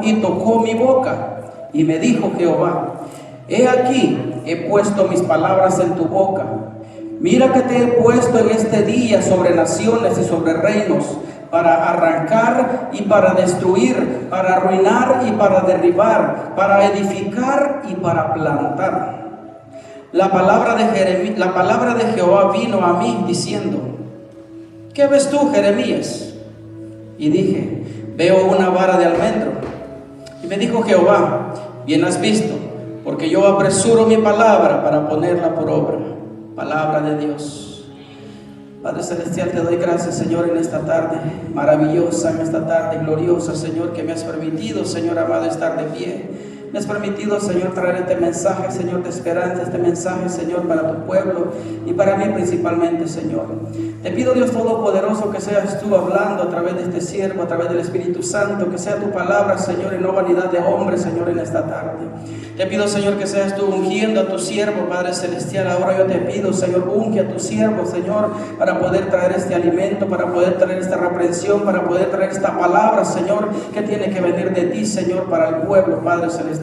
y tocó mi boca. Y me dijo Jehová: he aquí, he puesto mis palabras en tu boca. Mira que te he puesto en este día sobre naciones y sobre reinos, para arrancar y para destruir, para arruinar y para derribar, para edificar y para plantar. La palabra de Jehová vino a mí diciendo: ¿qué ves tú, Jeremías? Y dije: veo una vara de almendro. Y me dijo Jehová: bien has visto, porque yo apresuro mi palabra para ponerla por obra. Palabra de Dios. Padre Celestial, te doy gracias, Señor, en esta tarde maravillosa, en esta tarde gloriosa, Señor, que me has permitido, Señor amado, estar de pie. Me has permitido, Señor, traer este mensaje, Señor, de esperanza, este mensaje, Señor, para tu pueblo y para mí principalmente, Señor. Te pido, Dios Todopoderoso, que seas tú hablando a través de este siervo, a través del Espíritu Santo, que sea tu palabra, Señor, y no vanidad de hombre, Señor, en esta tarde. Te pido, Señor, que seas tú ungiendo a tu siervo, Padre Celestial. Ahora yo te pido, Señor, unge a tu siervo, Señor, para poder traer este alimento, para poder traer esta reprensión, para poder traer esta palabra, Señor, que tiene que venir de ti, Señor, para el pueblo, Padre Celestial.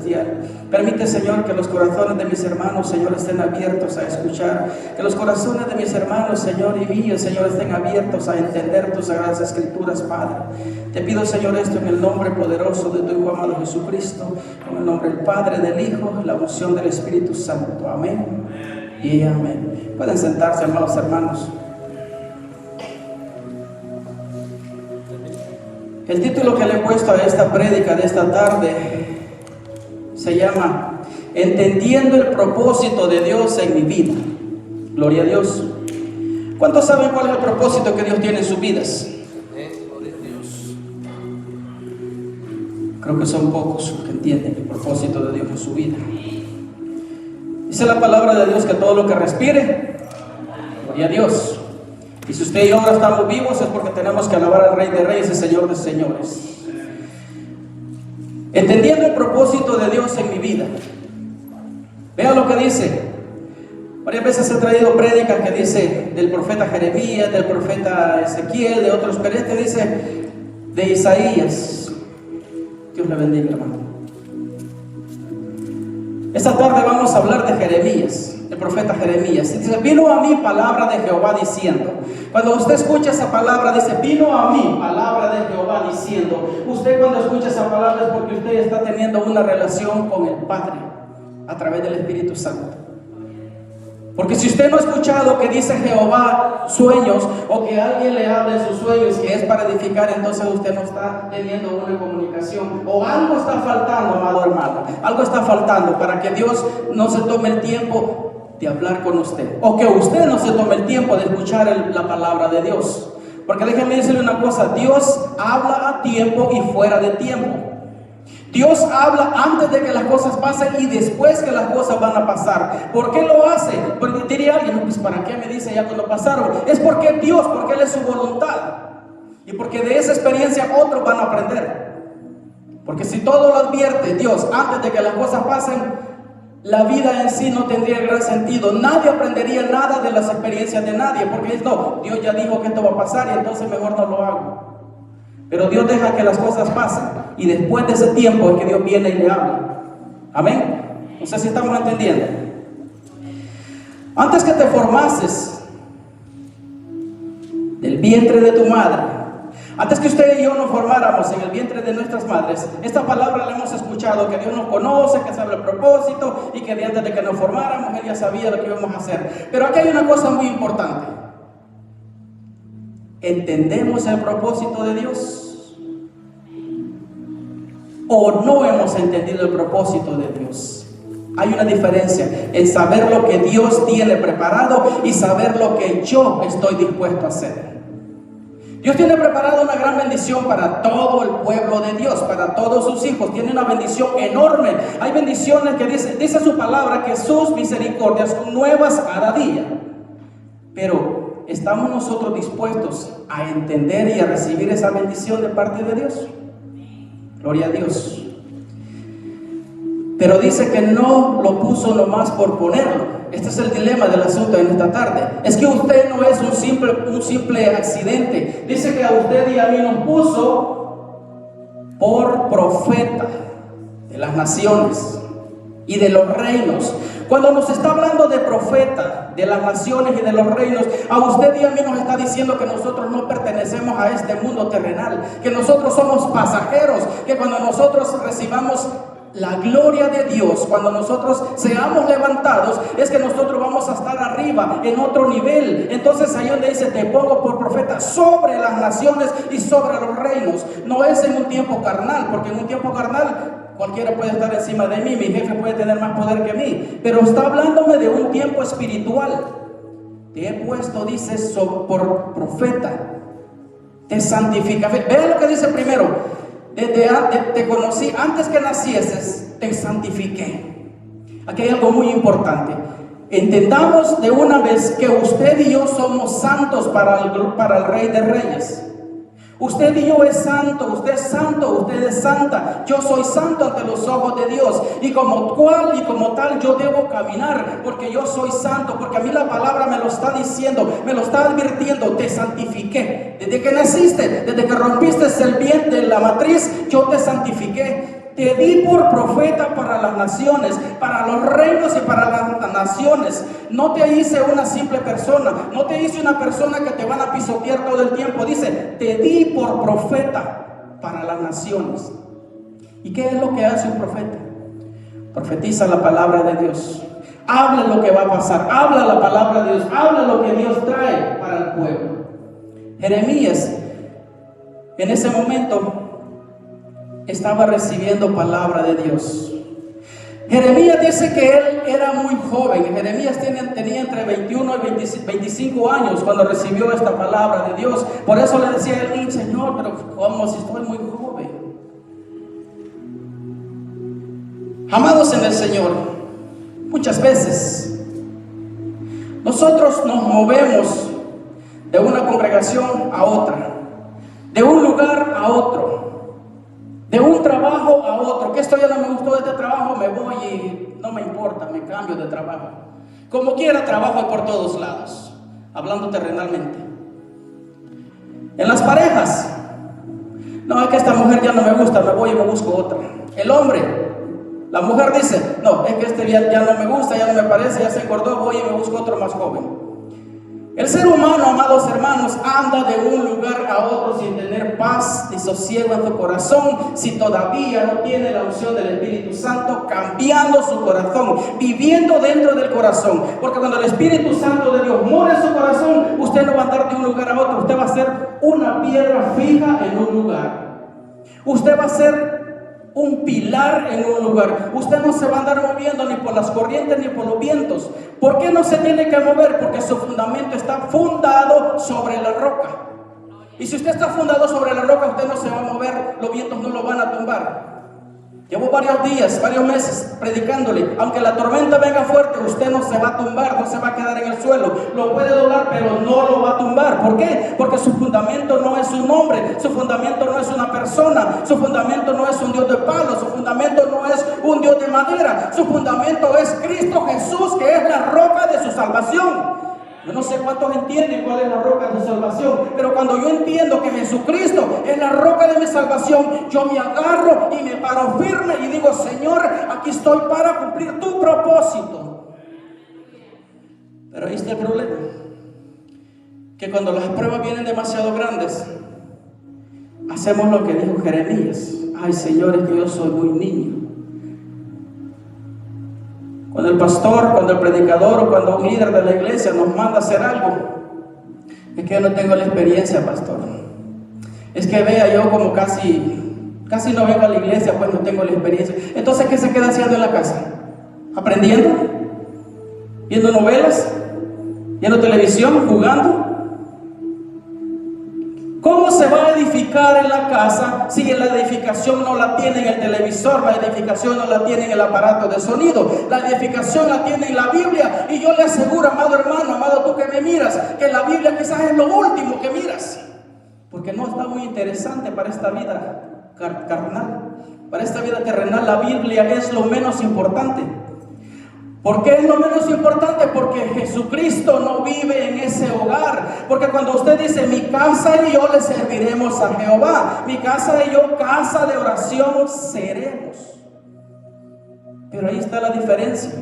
Permite, Señor, que los corazones de mis hermanos, Señor, estén abiertos a escuchar. Que los corazones de mis hermanos, Señor, y míos, Señor, estén abiertos a entender tus sagradas escrituras, Padre. Te pido, Señor, esto en el nombre poderoso de tu Hijo amado Jesucristo, en el nombre del Padre, del Hijo, la unción del Espíritu Santo. Amén y amén. Pueden sentarse, amados hermanos. El título que le he puesto a esta prédica de esta tarde se llama Entendiendo el propósito de Dios en mi vida. Gloria a Dios. ¿Cuántos saben cuál es el propósito que Dios tiene en sus vidas? Creo que son pocos los que entienden el propósito de Dios en su vida. Dice la palabra de Dios que todo lo que respire, gloria a Dios. Y si usted y yo ahora estamos vivos es porque tenemos que alabar al Rey de Reyes y Señor de Señores. Entendiendo el propósito de Dios en mi vida. Vea lo que dice. Varias veces he traído prédicas que dice del profeta Jeremías, del profeta Ezequiel, de otros, pero este dice de Isaías. Dios le bendiga, hermano. Esta tarde vamos a hablar de Jeremías, el profeta Jeremías. Dice: vino a mí palabra de Jehová diciendo. Cuando usted escucha esa palabra, dice: vino a mí palabra de Jehová diciendo. Usted cuando escucha esa palabra es porque usted está teniendo una relación con el Padre a través del Espíritu Santo. Porque si usted no ha escuchado que dice Jehová sueños, o que alguien le hable en sus sueños que es para edificar, entonces usted no está teniendo una comunicación, o algo está faltando, amado hermano. Algo está faltando para que Dios no se tome el tiempo de hablar con usted, o que usted no se tome el tiempo de escuchar la palabra de Dios. Porque déjeme decirle una cosa: Dios habla a tiempo y fuera de tiempo. Dios habla antes de que las cosas pasen y después que las cosas van a pasar. ¿Por qué lo hace? Porque diría alguien: no, pues ¿para qué me dice ya cuando pasaron? Es porque Dios, porque Él es su voluntad. Y porque de esa experiencia otros van a aprender. Porque si todo lo advierte Dios antes de que las cosas pasen, la vida en sí no tendría gran sentido. Nadie aprendería nada de las experiencias de nadie, porque no, Dios ya dijo que esto va a pasar y entonces mejor no lo hago. Pero Dios deja que las cosas pasen y después de ese tiempo es que Dios viene y le habla. Amén. No sé si estamos entendiendo. Antes que te formases del vientre de tu madre, antes que usted y yo nos formáramos en el vientre de nuestras madres, esta palabra la hemos escuchado, que Dios nos conoce, que sabe el propósito y que antes de que nos formáramos Él ya sabía lo que íbamos a hacer. Pero aquí hay una cosa muy importante. ¿Entendemos el propósito de Dios? ¿O no hemos entendido el propósito de Dios? Hay una diferencia en saber lo que Dios tiene preparado y saber lo que yo estoy dispuesto a hacer. Dios tiene preparado una gran bendición para todo el pueblo de Dios, para todos sus hijos. Tiene una bendición enorme. Hay bendiciones que dice su palabra que sus misericordias son nuevas cada día. Pero ¿estamos nosotros dispuestos a entender y a recibir esa bendición de parte de Dios? Gloria a Dios. Pero dice que no lo puso nomás por ponerlo. Este es el dilema del asunto en esta tarde. Es que usted no es un simple accidente. Dice que a usted y a mí nos puso por profeta de las naciones y de los reinos. Cuando nos está hablando de profeta de las naciones y de los reinos, a usted y a mí nos está diciendo que nosotros no pertenecemos a este mundo terrenal, que nosotros somos pasajeros, que cuando nosotros recibamos la gloria de Dios, cuando nosotros seamos levantados, es que nosotros vamos a estar arriba, en otro nivel. Entonces ahí donde dice, te pongo por profeta sobre las naciones y sobre los reinos. No es en un tiempo carnal, porque en un tiempo carnal cualquiera puede estar encima de mí, mi jefe puede tener más poder que mí, pero está hablándome de un tiempo espiritual. Te he puesto, dice, por profeta, te santifica. Vea lo que dice primero. Te conocí antes que nacieses, te santifiqué. Aquí hay algo muy importante. Entendamos de una vez que usted y yo somos santos para el Rey de Reyes. Usted y yo es santo, usted es santo, usted es santa. Yo soy santo ante los ojos de Dios. Y como tal yo debo caminar, porque yo soy santo, porque a mí la palabra me lo está diciendo, me lo está advirtiendo. Te santifiqué. Desde que naciste, desde que rompiste el vientre de la matriz, yo te santifiqué. Te di por profeta para las naciones, para los reinos y para las naciones. No te hice una simple persona, no te hice una persona que te van a pisotear todo el tiempo. Dice, te di por profeta para las naciones. ¿Y qué es lo que hace un profeta? Profetiza la palabra de Dios. Habla lo que va a pasar, habla la palabra de Dios, habla lo que Dios trae para el pueblo. Jeremías, en ese momento, estaba recibiendo palabra de Dios. Jeremías dice que él era muy joven. Jeremías tenía entre 21 y 25 años cuando recibió esta palabra de Dios. Por eso le decía a él, Señor, pero ¿cómo si estoy muy joven? Amados en el Señor, muchas veces nosotros nos movemos de una congregación a otra, de un lugar a otro, de un trabajo a otro. Que esto ya no me gustó de este trabajo, me voy y no me importa, me cambio de trabajo. Como quiera, trabajo por todos lados, hablando terrenalmente. En las parejas, no, es que esta mujer ya no me gusta, me voy y me busco otra. El hombre, la mujer dice, no, es que este ya no me gusta, ya no me parece, ya se engordó, voy y me busco otro más joven. El ser humano, amados hermanos, anda de un lugar a otro sin tener paz ni sosiego en su corazón, si todavía no tiene la unción del Espíritu Santo cambiando su corazón, viviendo dentro del corazón. Porque cuando el Espíritu Santo de Dios mora en su corazón, usted no va a andar de un lugar a otro, usted va a ser una piedra fija en un lugar. Usted va a ser un pilar en un lugar. Usted no se va a andar moviendo ni por las corrientes ni por los vientos. ¿Por qué no se tiene que mover? Porque su fundamento está fundado sobre la roca. Y si usted está fundado sobre la roca, usted no se va a mover, los vientos no lo van a tumbar. Llevo varios días, varios meses predicándole. Aunque la tormenta venga fuerte, usted no se va a tumbar, no se va a quedar en el suelo. Lo puede doblar, pero no lo va a tumbar. ¿Por qué? Porque su fundamento no es un hombre, su fundamento no es una persona, su fundamento no es un Dios de palo, su fundamento no es un Dios de madera. Su fundamento es Cristo Jesús, que es la roca de su salvación. Yo no sé cuántos entienden cuál es la roca de su salvación, pero cuando yo entiendo que Jesucristo es la roca de mi salvación, yo me agarro y me paro firme y digo, Señor, aquí estoy para cumplir tu propósito. Pero ahí está el problema, que cuando las pruebas vienen demasiado grandes, hacemos lo que dijo Jeremías. Ay, Señor, es que yo soy muy niño. Cuando el pastor, cuando el predicador o cuando un líder de la iglesia nos manda a hacer algo, es que yo no tengo la experiencia, pastor. Es que vea, yo como casi no vengo a la iglesia, pues no tengo la experiencia. Entonces, ¿qué se queda haciendo en la casa? ¿Aprendiendo? ¿Viendo novelas? ¿Viendo televisión? ¿Jugando? ¿Cómo se va a edificar en la casa si la edificación no la tiene en el televisor, la edificación no la tiene en el aparato de sonido? La edificación la tiene en la Biblia. Y yo le aseguro, amado hermano, amado tú que me miras, que la Biblia quizás es lo último que miras, porque no está muy interesante para esta vida carnal. Para esta vida terrenal la Biblia es lo menos importante. ¿Por qué es lo menos importante? Porque Jesucristo no vive en ese hogar. Porque cuando usted dice, mi casa y yo le serviremos a Jehová, mi casa y yo, casa de oración seremos. Pero ahí está la diferencia.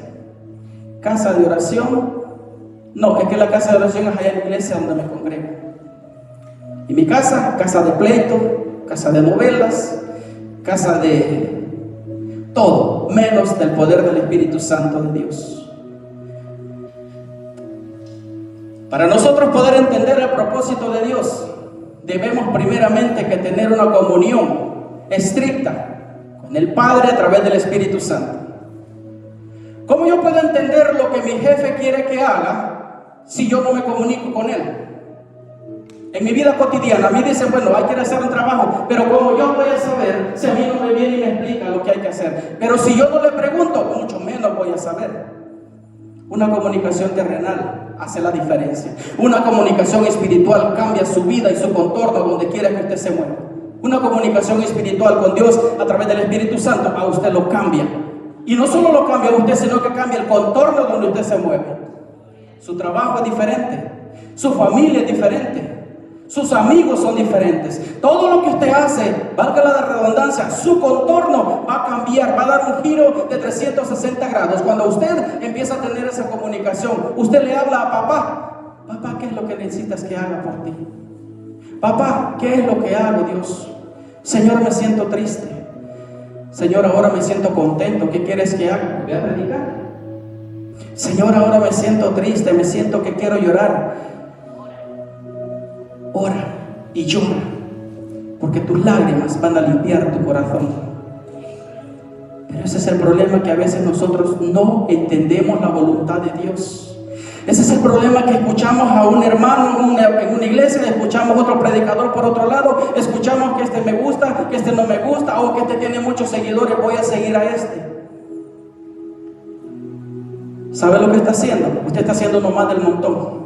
Casa de oración, no, es que la casa de oración es allá en la iglesia donde me congrego. Y mi casa, casa de pleito, casa de novelas, casa de todo, menos del poder del Espíritu Santo de Dios. Para nosotros poder entender el propósito de Dios, debemos primeramente que tener una comunión estricta con el Padre a través del Espíritu Santo. ¿Cómo yo puedo entender lo que mi jefe quiere que haga si yo no me comunico con él? En mi vida cotidiana, a mí dicen, bueno, hay que hacer un trabajo, pero ¿cómo yo voy a saber si a mí no me viene y me explica lo que hay que hacer? Pero si yo no le pregunto, mucho menos voy a saber. Una comunicación terrenal hace la diferencia. Una comunicación espiritual cambia su vida y su contorno donde quiera que usted se mueva. Una comunicación espiritual con Dios a través del Espíritu Santo a usted lo cambia. Y no solo lo cambia a usted, sino que cambia el contorno donde usted se mueve. Su trabajo es diferente, su familia es diferente, sus amigos son diferentes. Todo lo que usted hace, valga la redundancia, su contorno va a cambiar, va a dar un giro de 360 grados. Cuando usted empieza a tener esa comunicación, usted le habla a papá. Papá, ¿qué es lo que necesitas que haga por ti? Papá, ¿qué es lo que hago, Dios? Señor, me siento triste. Señor, ahora me siento contento. ¿Qué quieres que haga? Voy a predicar. Señor, ahora me siento triste, me siento que quiero llorar. Ora y llora, porque tus lágrimas van a limpiar tu corazón. Pero ese es el problema, que a veces nosotros no entendemos la voluntad de Dios. Ese es el problema, que escuchamos a un hermano en una iglesia, escuchamos a otro predicador por otro lado, escuchamos que este me gusta, que este no me gusta, o que este tiene muchos seguidores, voy a seguir a este. ¿Sabe lo que está haciendo? Usted está haciendo nomás del montón.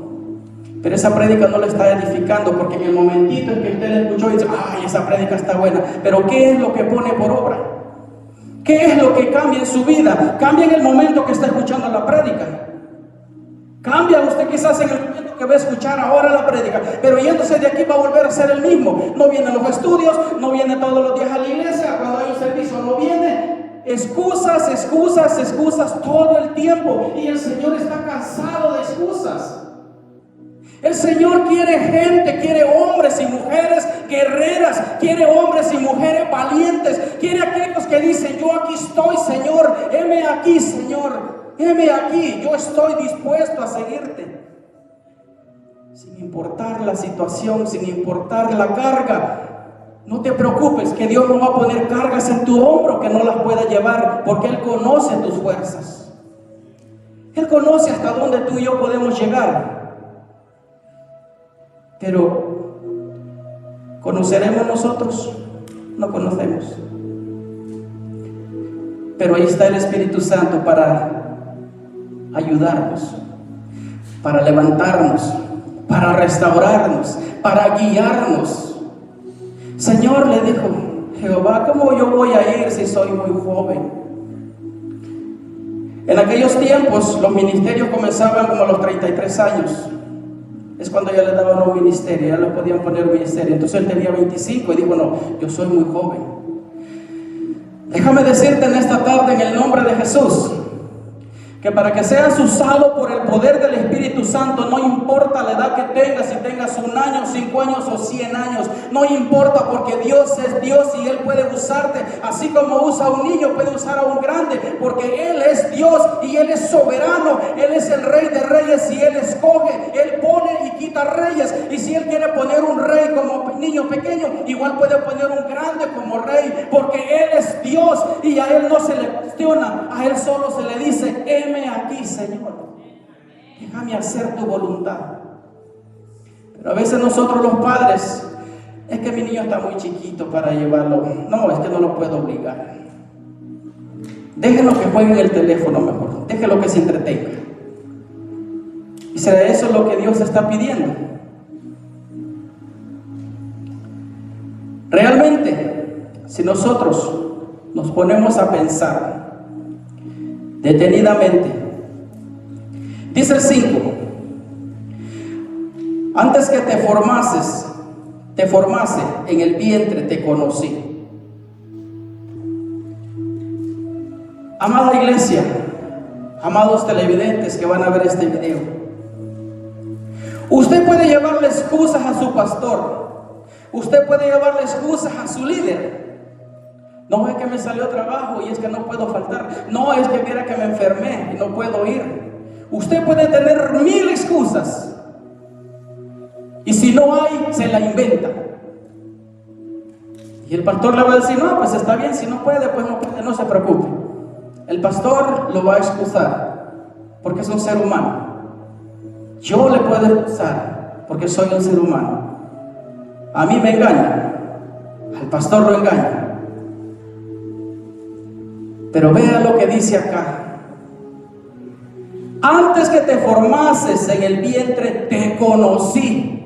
Pero esa prédica no le está edificando, porque en el momentito en que usted le escuchó y dice, ay, esa prédica está buena, pero ¿qué es lo que pone por obra? ¿Qué es lo que cambia en su vida? Cambia en el momento que está escuchando la prédica. Cambia usted quizás en el momento que va a escuchar ahora la prédica, pero yéndose de aquí va a volver a ser el mismo. No vienen los estudios, no viene todos los días a la iglesia, cuando hay un servicio no viene. Excusas, excusas, excusas todo el tiempo. Y el Señor está cansado de excusas. El Señor quiere gente, quiere hombres y mujeres guerreras, quiere hombres y mujeres valientes, quiere aquellos que dicen, yo aquí estoy, Señor, heme aquí, Señor, heme aquí, yo estoy dispuesto a seguirte. Sin importar la situación, sin importar la carga, no te preocupes, que Dios no va a poner cargas en tu hombro que no las pueda llevar, porque Él conoce tus fuerzas. Él conoce hasta dónde tú y yo podemos llegar. Pero, ¿conoceremos nosotros? No conocemos. Pero ahí está el Espíritu Santo para ayudarnos, para levantarnos, para restaurarnos, para guiarnos. Señor, le dijo Jehová, ¿cómo yo voy a ir si soy muy joven? En aquellos tiempos los ministerios comenzaban como a los 33 años. Es cuando ya le daban un ministerio, ya le podían poner un ministerio. Entonces él tenía 25 y dijo, no, yo soy muy joven. Déjame decirte en esta tarde, en el nombre de Jesús, que para que seas usado por el poder del Espíritu Santo, no importa la edad que tengas, si tengas 1 año, 5 años o 100 años, no importa, porque Dios es Dios y Él puede usarte, así como usa a un niño, puede usar a un grande, porque Él es Dios y Él es soberano, Él es el Rey de Reyes y Él escoge, Él pone y quita reyes, y si Él quiere poner un rey como niño pequeño, igual puede poner un grande como rey, porque Él es Dios y a Él no se le cuestiona, a Él solo se le dice, heme aquí, Señor, déjame hacer tu voluntad. Pero a veces nosotros los padres, es que mi niño está muy chiquito para llevarlo, no, es que no lo puedo obligar, déjenlo que juegue en el teléfono mejor, déjenlo que se entretenga. ¿Y será eso lo que Dios está pidiendo? Realmente, si nosotros nos ponemos a pensar detenidamente, Dice el 5: antes que te formase en el vientre te conocí. Amada iglesia, amados televidentes que van a ver este video, usted puede llevarle excusas a su pastor, usted puede llevarle excusas a su líder. No, es que me salió trabajo y es que no puedo faltar. No, es que mira que me enfermé y no puedo ir. Usted puede tener 1000 excusas, y si no hay, se la inventa. Y el pastor le va a decir: no, pues está bien, si no puede, pues no puede, no se preocupe. El pastor lo va a excusar porque es un ser humano. Yo le puedo excusar porque soy un ser humano. A mí me engaña, al pastor lo engaña. Pero vea lo que dice acá: antes que te formases en el vientre te conocí.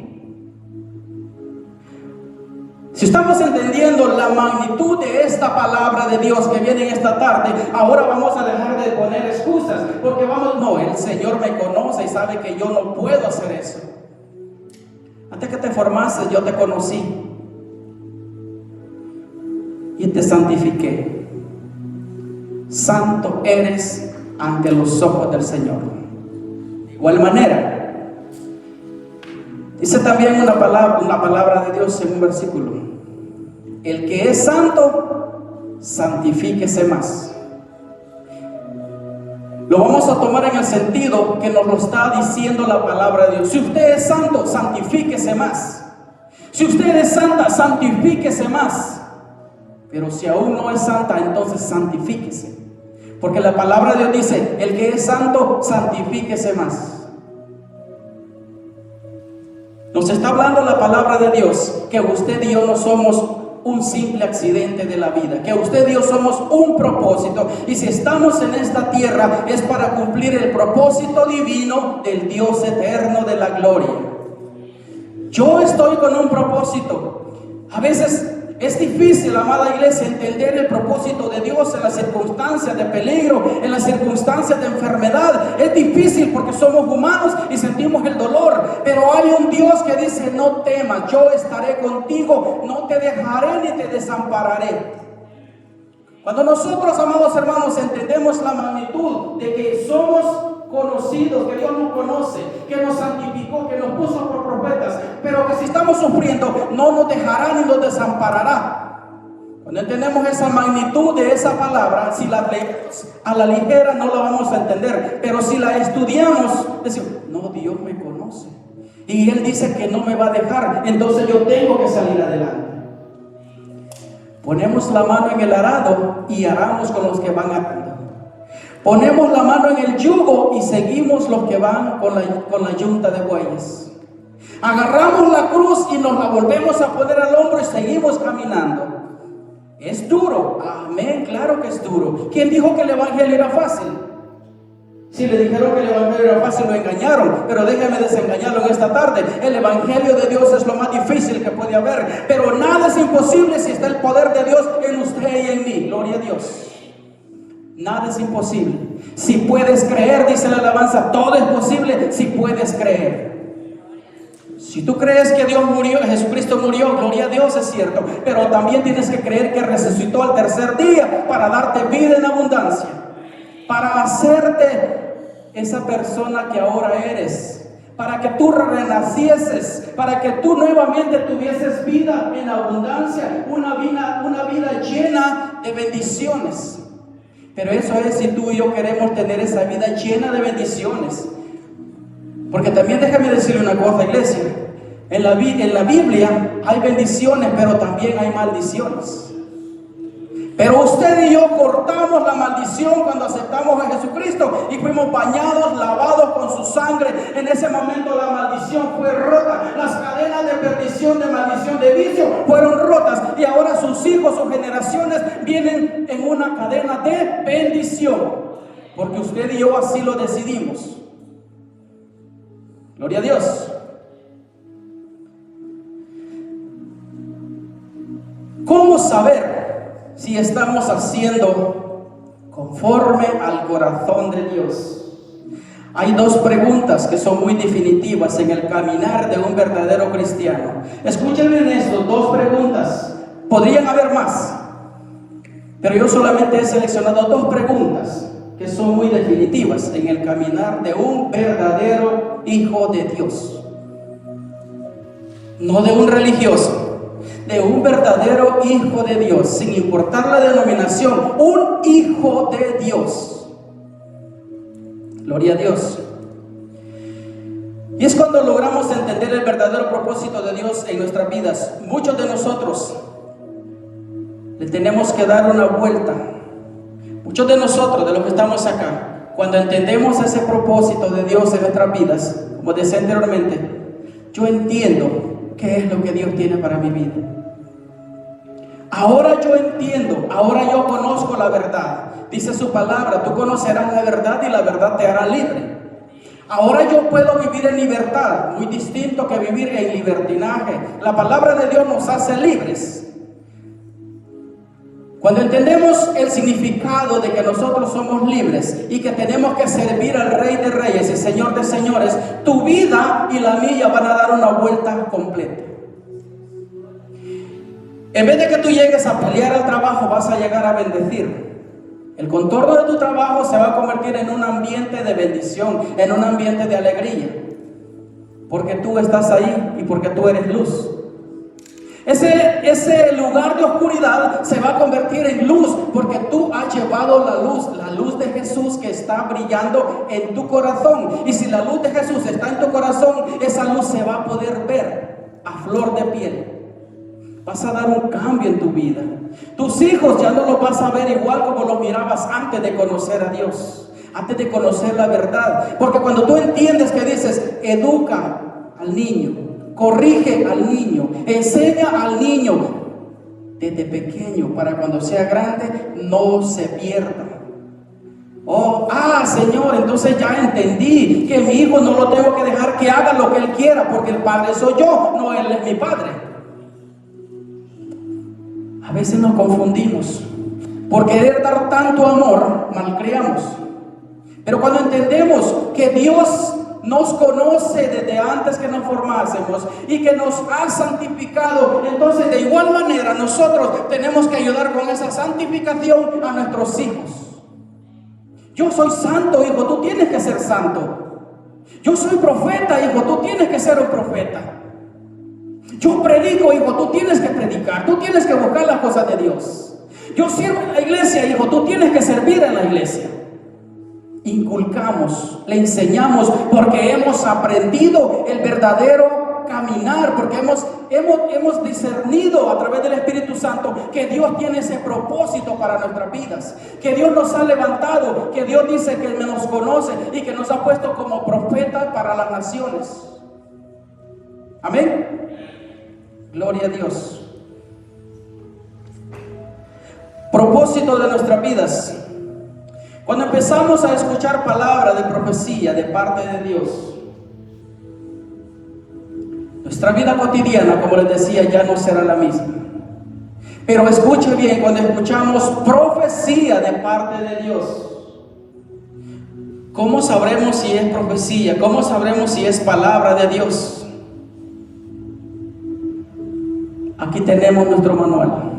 Si estamos entendiendo la magnitud de esta palabra de Dios que viene en esta tarde, ahora vamos a dejar de poner excusas, porque no, el Señor me conoce y sabe que yo no puedo hacer eso. Antes que te formases yo te conocí y te santifiqué. Santo eres ante los ojos del Señor. De igual manera, dice también una palabra de Dios en un versículo: el que es santo, santifíquese más. Lo vamos a tomar en el sentido que nos lo está diciendo la palabra de Dios. Si usted es santo, santifíquese más. Si usted es santa, santifíquese más. Pero si aún no es santa, entonces santifíquese. Porque la palabra de Dios dice: el que es santo, santifíquese más. Nos está hablando la palabra de Dios que usted y yo no somos un simple accidente de la vida, que usted y yo somos un propósito, y si estamos en esta tierra es para cumplir el propósito divino del Dios eterno de la gloria. Yo estoy con un propósito. A veces es difícil, amada iglesia, entender el propósito de Dios en las circunstancias de peligro, en las circunstancias de enfermedad. Es difícil porque somos humanos y sentimos el dolor, pero hay un Dios que dice: no temas, yo estaré contigo, no te dejaré ni te desampararé. Cuando nosotros, amados hermanos, entendemos la magnitud de que somos conocidos, que Dios nos conoce, que nos santificó, que nos puso por profetas, pero que si estamos sufriendo no nos dejará ni nos desamparará. Cuando entendemos esa magnitud de esa palabra, si la leemos a la ligera no la vamos a entender, pero si la estudiamos, decimos: no, Dios me conoce y Él dice que no me va a dejar, entonces yo tengo que salir adelante. Ponemos la mano en el arado y aramos con los que van arando. Ponemos la mano en el yugo y seguimos los que van con la yunta de bueyes. Agarramos la cruz y nos la volvemos a poner al hombro y seguimos caminando. ¿Es duro? Amén, claro que es duro. ¿Quién dijo que el evangelio era fácil? Si le dijeron que el evangelio era fácil, lo engañaron. Pero déjeme desengañarlo en esta tarde. El evangelio de Dios es lo más difícil que puede haber, pero nada es imposible si está el poder de Dios en usted y en mí. Gloria a Dios. Nada es imposible. Si puedes creer, dice la alabanza, todo es posible si puedes creer. Si tú crees que Dios murió, Jesucristo murió, gloria a Dios, es cierto, pero también tienes que creer que resucitó al tercer día para darte vida en abundancia, para hacerte esa persona que ahora eres, para que tú renacieses, para que tú nuevamente tuvieses vida en abundancia, una vida llena de bendiciones. Pero eso es si tú y yo queremos tener esa vida llena de bendiciones. Porque también déjame decirle una cosa, iglesia. En la Biblia hay bendiciones, pero también hay maldiciones. Pero usted y yo cortamos la maldición cuando aceptamos a Jesucristo y fuimos bañados, lavados con su sangre. En ese momento la maldición fue rota. Las cadenas de perdición, de maldición, de vicio fueron rotas. Y ahora sus hijos, sus generaciones vienen en una cadena de bendición. Porque usted y yo así lo decidimos. Gloria a Dios. ¿Cómo saber si estamos haciendo conforme al corazón de Dios? Hay dos preguntas que son muy definitivas en el caminar de un verdadero cristiano. Escuchen bien esto, dos preguntas. Podrían haber más, pero yo solamente he seleccionado dos preguntas que son muy definitivas en el caminar de un verdadero hijo de Dios. No de un religioso, de un verdadero hijo de Dios, sin importar la denominación, un hijo de Dios. Gloria a Dios. Y es cuando logramos entender el verdadero propósito de Dios en nuestras vidas. Muchos de nosotros le tenemos que dar una vuelta. Muchos de nosotros, de los que estamos acá, cuando entendemos ese propósito de Dios en nuestras vidas, como decía anteriormente, yo entiendo qué es lo que Dios tiene para mi vida. Ahora yo entiendo, ahora yo conozco la verdad. Dice su palabra, tú conocerás la verdad y la verdad te hará libre. Ahora yo puedo vivir en libertad, muy distinto que vivir en libertinaje. La palabra de Dios nos hace libres. Cuando entendemos el significado de que nosotros somos libres y que tenemos que servir al Rey de Reyes y Señor de Señores, tu vida y la mía van a dar una vuelta completa. En vez de que tú llegues a pelear al trabajo, vas a llegar a bendecir. El contorno de tu trabajo se va a convertir en un ambiente de bendición, en un ambiente de alegría, porque tú estás ahí y porque tú eres luz. Ese lugar de oscuridad se va a convertir en luz, porque tú has llevado la luz de Jesús que está brillando en tu corazón. Y si la luz de Jesús está en tu corazón, esa luz se va a poder ver a flor de piel. Vas a dar un cambio en tu vida. Tus hijos ya no los vas a ver igual como los mirabas antes de conocer a Dios, antes de conocer la verdad. Porque cuando tú entiendes que dices, educa al niño, corrige al niño, enseña al niño desde pequeño para cuando sea grande no se pierda. Señor, entonces ya entendí que mi hijo no lo tengo que dejar que haga lo que él quiera, porque el padre soy yo, no él es mi padre. A veces nos confundimos. Por querer dar tanto amor, malcriamos. Pero cuando entendemos que Dios nos conoce desde antes que nos formásemos y que nos ha santificado, entonces de igual manera nosotros tenemos que ayudar con esa santificación a nuestros hijos. Yo soy santo, hijo, tú tienes que ser santo. Yo soy profeta, hijo, tú tienes que ser un profeta. Yo predico, hijo, tú tienes que predicar, tú tienes que buscar las cosas de Dios. Yo sirvo en la iglesia, hijo, tú tienes que servir en la iglesia. Inculcamos, le enseñamos, porque hemos aprendido el verdadero caminar, porque hemos discernido a través del Espíritu Santo que Dios tiene ese propósito para nuestras vidas, que Dios nos ha levantado, que Dios dice que Él nos conoce y que nos ha puesto como profetas para las naciones. Amén. Gloria a Dios. Propósito de nuestras vidas. Cuando empezamos a escuchar palabra de profecía de parte de Dios, nuestra vida cotidiana, como les decía, ya no será la misma. Pero escuche bien, cuando escuchamos profecía de parte de Dios, ¿cómo sabremos si es profecía? ¿Cómo sabremos si es palabra de Dios? Aquí tenemos nuestro manual.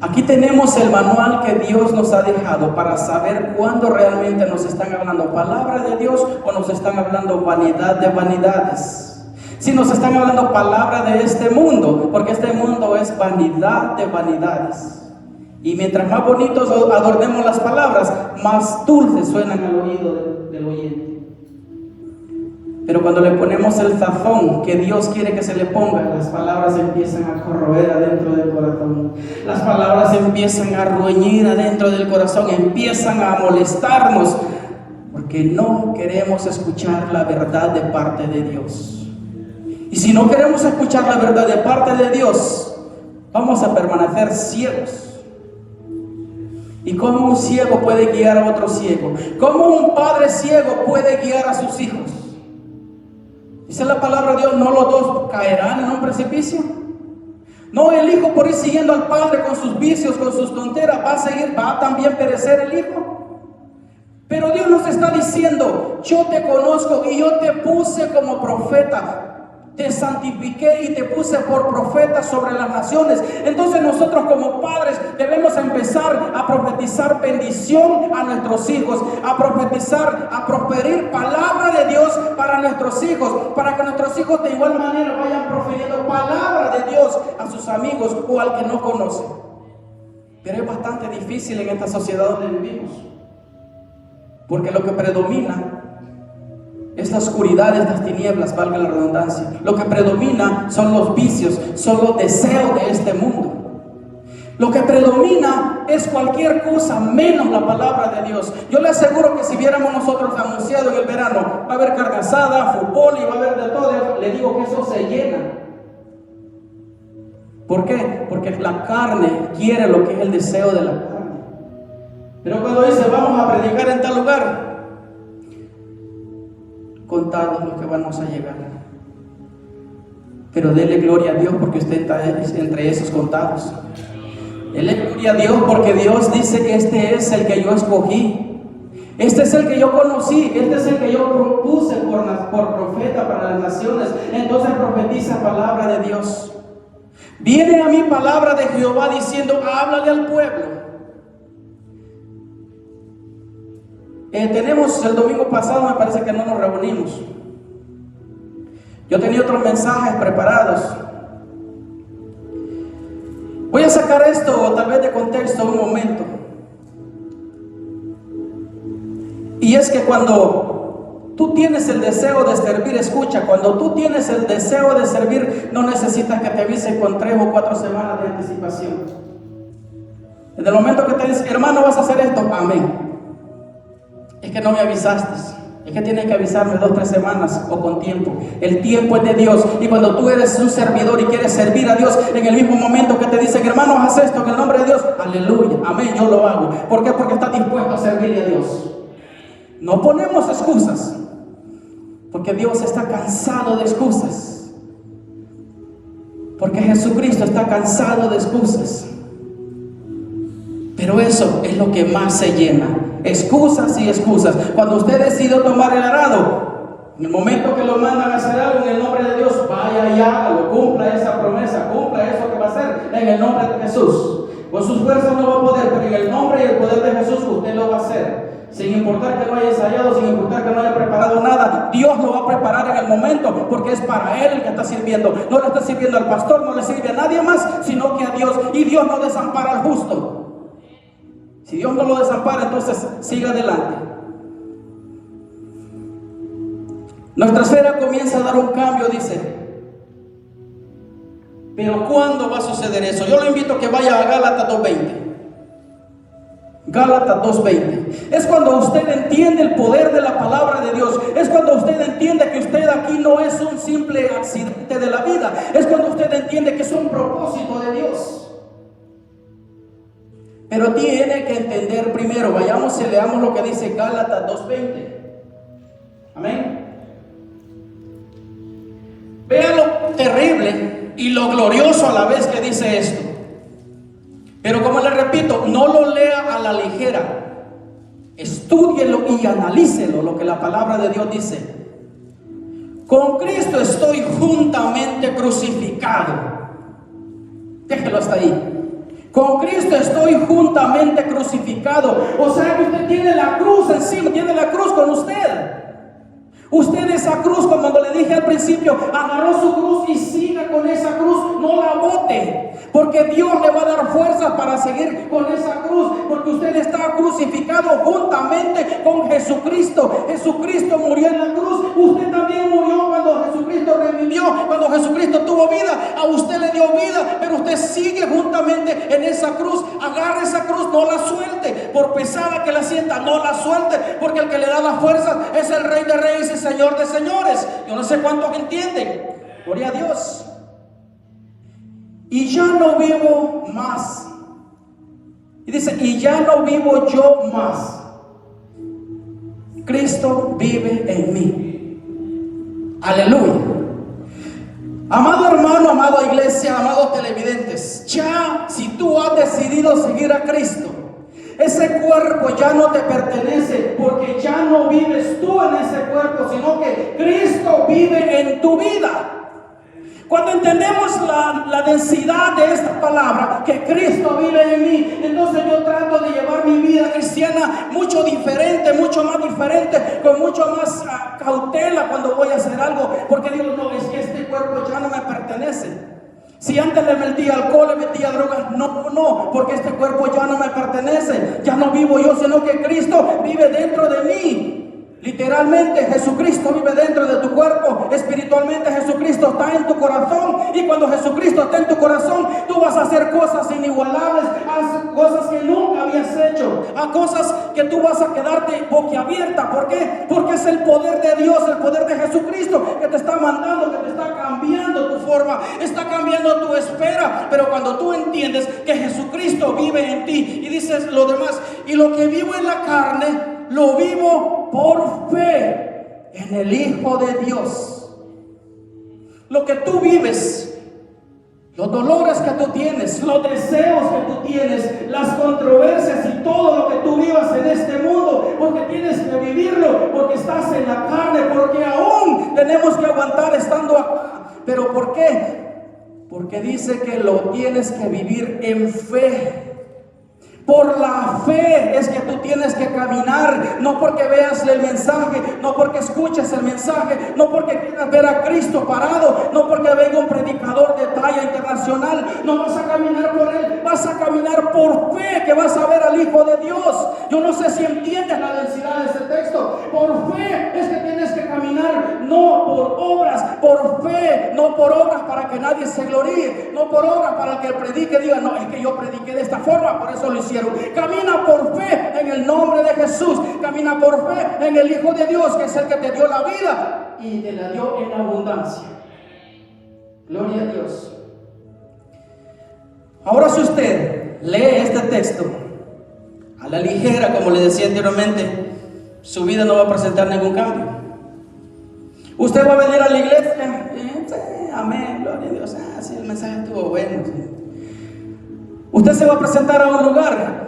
Aquí tenemos el manual que Dios nos ha dejado para saber cuándo realmente nos están hablando palabra de Dios o nos están hablando vanidad de vanidades. Si nos están hablando palabra de este mundo, porque este mundo es vanidad de vanidades. Y mientras más bonitos adornemos las palabras, más dulces suenan al oído del oyente. Pero cuando le ponemos el sazón que Dios quiere que se le ponga, las palabras empiezan a corroer adentro del corazón. Las palabras empiezan a ruñir adentro del corazón, empiezan a molestarnos, porque no queremos escuchar la verdad de parte de Dios. Y si no queremos escuchar la verdad de parte de Dios, vamos a permanecer ciegos. ¿Y cómo un ciego puede guiar a otro ciego? ¿Cómo un padre ciego puede guiar a sus hijos? Dice la palabra de Dios, no los dos caerán en un precipicio. No, el hijo por ir siguiendo al padre con sus vicios, con sus tonteras, va a también perecer el hijo. Pero Dios nos está diciendo: yo te conozco y yo te puse como profeta. Te santifiqué y te puse por profeta sobre las naciones. Entonces nosotros como padres debemos empezar a profetizar bendición a nuestros hijos, a profetizar, a proferir palabra de Dios para nuestros hijos, para que nuestros hijos de igual manera vayan profiriendo palabra de Dios a sus amigos o al que no conoce. Pero es bastante difícil en esta sociedad donde vivimos, porque lo que predomina es la oscuridad, estas tinieblas, valga la redundancia. Lo que predomina son los vicios, son los deseos de este mundo. Lo que predomina es cualquier cosa menos la palabra de Dios. Yo le aseguro que si viéramos nosotros anunciado en el verano, va a haber carne asada, fútbol y va a haber de todo, le digo que eso se llena. ¿Por qué? Porque la carne quiere lo que es el deseo de la carne. Pero cuando dice vamos a predicar en tal lugar, contados los que vamos a llegar. Pero dele gloria a Dios porque usted está entre esos contados. Dele gloria a Dios porque Dios dice que este es el que yo escogí. Este es el que yo conocí. Este es el que yo propuse por profeta para las naciones. Entonces profetiza palabra de Dios. Viene a mí palabra de Jehová diciendo: háblale al pueblo. Tenemos el domingo pasado, me parece que no nos reunimos. Yo tenía otros mensajes preparados. Voy a sacar esto tal vez de contexto un momento. Y es que cuando tú tienes el deseo de servir, escucha, cuando tú tienes el deseo de servir, no necesitas que te avisen con 3 o 4 semanas de anticipación. En el momento que te dicen: hermano, vas a hacer esto, amén. Es que no me avisaste. Es que tienes que avisarme 2 o 3 semanas o con tiempo. El tiempo es de Dios. Y cuando tú eres un servidor y quieres servir a Dios, en el mismo momento que te dicen: hermano, haz esto en el nombre de Dios, aleluya, amén, yo lo hago. ¿Por qué? Porque estás dispuesto a servirle a Dios. No ponemos excusas, porque Dios está cansado de excusas. Porque Jesucristo está cansado de excusas. Pero eso es lo que más se llena. Excusas y excusas. Cuando usted decidió tomar el arado, en el momento que lo mandan a hacer algo en el nombre de Dios, vaya y hágalo, cumpla esa promesa, cumpla eso que va a hacer en el nombre de Jesús. Con sus fuerzas no va a poder, pero en el nombre y el poder de Jesús usted lo va a hacer. Sin importar que no haya ensayado, sin importar que no haya preparado nada, Dios lo va a preparar en el momento, porque es para Él el que está sirviendo. No le está sirviendo al pastor, no le sirve a nadie más, sino que a Dios. Y Dios no desampara al justo. Si Dios no lo desampara, entonces siga adelante. Nuestra esfera comienza a dar un cambio, dice. Pero ¿cuándo va a suceder eso? Yo lo invito a que vaya a Gálatas 2:20. Gálatas 2:20. Es cuando usted entiende el poder de la palabra de Dios. Es cuando usted entiende que usted aquí no es un simple accidente de la vida. Es cuando usted entiende que es un propósito de Dios. Pero tiene que entender primero. Vayamos y leamos lo que dice Gálatas 2:20. Amén. Vea lo terrible y lo glorioso a la vez que dice esto. Pero como le repito, no lo lea a la ligera. Estúdielo y analícelo lo que la palabra de Dios dice. Con Cristo estoy juntamente crucificado. Déjelo hasta ahí. Con Cristo estoy juntamente crucificado. O sea que usted tiene la cruz encima, tiene la cruz con usted. Usted esa cruz, como le dije al principio, agarró su cruz y siga con esa cruz, no la bote. Porque Dios le va a dar fuerzas para seguir con esa cruz. Porque usted está crucificado juntamente con Jesucristo. Jesucristo murió en la cruz. Usted también murió cuando Jesucristo revivió. Cuando Jesucristo tuvo vida, a usted le dio vida. Pero usted sigue juntamente en esa cruz. Agarre esa cruz, no la suelte. Por pesada que la sienta, no la suelte. Porque el que le da las fuerzas es el Rey de Reyes y Señor de Señores. Yo no sé cuántos entienden. Gloria a Dios. Y ya no vivo más. Y dice, y ya no vivo yo más. Cristo vive en mí. Aleluya. Amado hermano, amada iglesia, amados televidentes, ya si tú has decidido seguir a Cristo, Ese cuerpo ya no te pertenece, porque ya no vives tú en ese cuerpo, sino que Cristo vive en tu vida. Cuando entendemos la densidad de esta palabra, que Cristo vive en mí, entonces yo trato de llevar mi vida cristiana mucho diferente, mucho más diferente, con mucho más cautela cuando voy a hacer algo, porque digo, no, es que este cuerpo ya no me pertenece. Si antes le metía alcohol, le metía drogas, no, porque este cuerpo ya no me pertenece, ya no vivo yo, sino que Cristo vive dentro de mí. Literalmente Jesucristo vive dentro de tu cuerpo. Espiritualmente Jesucristo está en tu corazón. Y cuando Jesucristo está en tu corazón, tú vas a hacer cosas inigualables, cosas que nunca habías hecho, a cosas que tú vas a quedarte boquiabierta. ¿Por qué? Porque es el poder de Dios, el poder de Jesucristo que te está mandando, que te está cambiando tu forma, está cambiando tu espera. Pero cuando tú entiendes que Jesucristo vive en ti y dices lo demás, y lo que vivo en la carne lo vivo por fe en el Hijo de Dios. Lo que tú vives, los dolores que tú tienes, los deseos que tú tienes, las controversias y todo lo que tú vivas en este mundo, porque tienes que vivirlo, porque estás en la carne, porque aún tenemos que aguantar estando acá. ¿Pero por qué? Porque dice que lo tienes que vivir en fe. Por la fe es que tú tienes que caminar, no porque veas el mensaje, no porque escuches el mensaje, no porque quieras ver a Cristo parado, no porque venga un predicador de talla internacional. No vas a caminar por él, vas a caminar por fe, que vas a ver al Hijo de Dios. Yo no sé si entiendes la densidad de este texto. Por fe es que tienes que caminar, no por obras, por fe, no por obras para que nadie se gloríe, no por obras para que el predique diga, no, es que yo prediqué de esta forma, por eso lo hicieron. Camina por fe en el nombre de Jesús. Camina por fe en el Hijo de Dios, que es el que te dio la vida y te la dio en abundancia. Gloria a Dios. Ahora, si usted lee este texto a la ligera, como le decía anteriormente, su vida no va a presentar ningún cambio. Usted va a venir a la iglesia, amén, gloria a Dios, sí, el mensaje estuvo bueno, sí. Usted se va a presentar a un lugar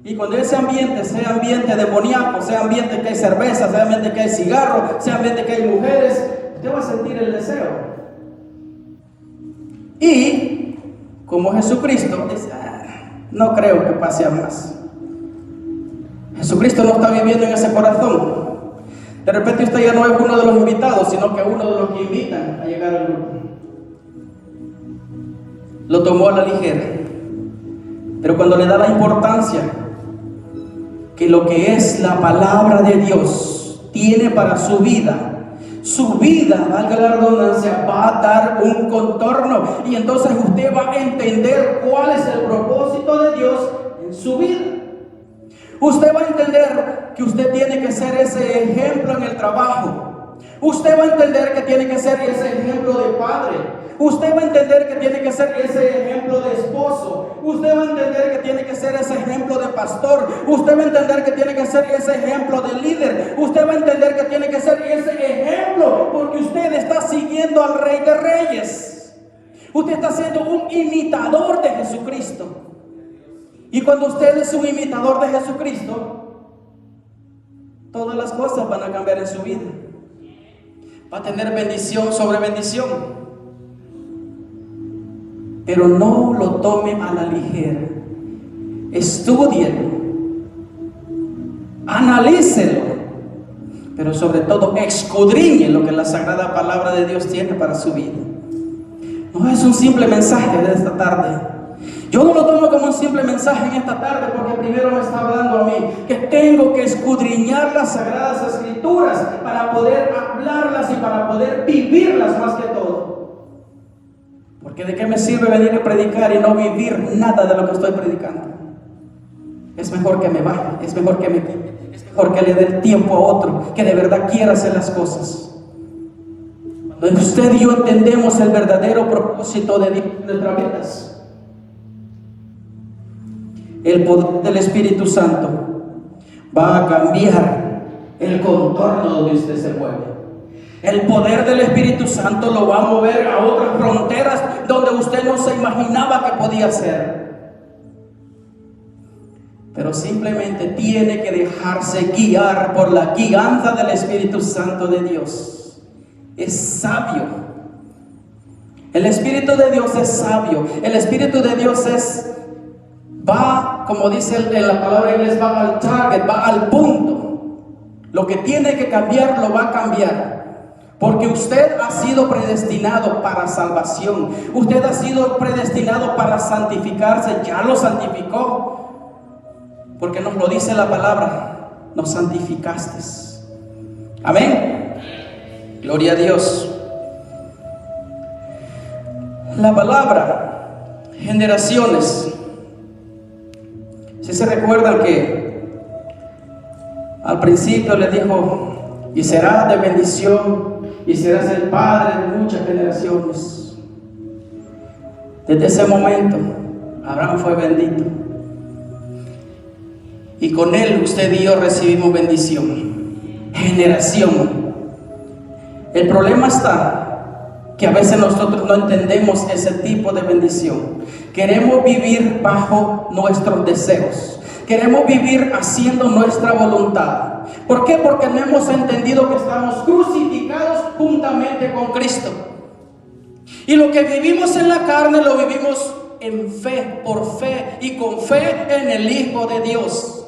y cuando ese ambiente sea ambiente demoníaco, sea ambiente que hay cerveza, sea ambiente que hay cigarro, sea ambiente que hay mujeres, usted va a sentir el deseo. Y como Jesucristo dice, no creo que pase a más. Jesucristo no está viviendo en ese corazón. De repente usted ya no es uno de los invitados, sino que uno de los que invitan a llegar al grupo. Lo tomó a la ligera. Pero cuando le da la importancia que lo que es la palabra de Dios tiene para su vida, valga la redundancia, va a dar un contorno. Y entonces usted va a entender cuál es el propósito de Dios en su vida. Usted va a entender que usted tiene que ser ese ejemplo en el trabajo. Usted va a entender que tiene que ser ese ejemplo de padre. Usted va a entender que tiene que ser ese ejemplo de esposo. Usted va a entender que tiene que ser ese ejemplo de pastor. Usted va a entender que tiene que ser ese ejemplo de líder. Usted va a entender que tiene que ser ese ejemplo porque usted está siguiendo al Rey de Reyes. Usted está siendo un imitador de Jesucristo. Y cuando usted es un imitador de Jesucristo, todas las cosas van a cambiar en su vida. Va a tener bendición sobre bendición. Pero no lo tome a la ligera. Estúdielo, analícelo, pero sobre todo escudriñe lo que la sagrada palabra de Dios tiene para su vida. No es un simple mensaje de esta tarde. Yo no lo tomo como un simple mensaje en esta tarde porque primero me está hablando a mí que tengo que escudriñar las sagradas escrituras para poder hablarlas y para poder vivirlas más que todo. Porque ¿de qué me sirve venir a predicar y no vivir nada de lo que estoy predicando? Es mejor que me baje, es mejor que me quite, es mejor que le dé el tiempo a otro que de verdad quiera hacer las cosas. Cuando usted y yo entendemos el verdadero propósito de Dios en nuestras vidas, el poder del Espíritu Santo va a cambiar el contorno donde usted se mueve. El poder del Espíritu Santo lo va a mover a otras fronteras donde usted no se imaginaba que podía ser. pero simplemente tiene que dejarse guiar por la guianza del Espíritu Santo de Dios. Es sabio. El Espíritu de Dios es sabio. El Espíritu de Dios va, como dice en la palabra inglés, va al target, va al punto. Lo que tiene que cambiar, lo va a cambiar. Porque usted ha sido predestinado para salvación. Usted ha sido predestinado para santificarse. Ya lo santificó. Porque nos lo dice la palabra. Nos santificaste. Amén. Gloria a Dios. La palabra generaciones. Si se recuerdan que al principio le dijo: y serás de bendición, y serás el padre de muchas generaciones. Desde ese momento Abraham fue bendito, y con él usted y yo recibimos bendición, generación. El problema está que a veces nosotros no entendemos ese tipo de bendición. Queremos vivir bajo nuestros deseos. Queremos vivir haciendo nuestra voluntad. ¿Por qué? Porque no hemos entendido que estamos crucificados juntamente con Cristo. Y lo que vivimos en la carne lo vivimos en fe, por fe y con fe en el Hijo de Dios.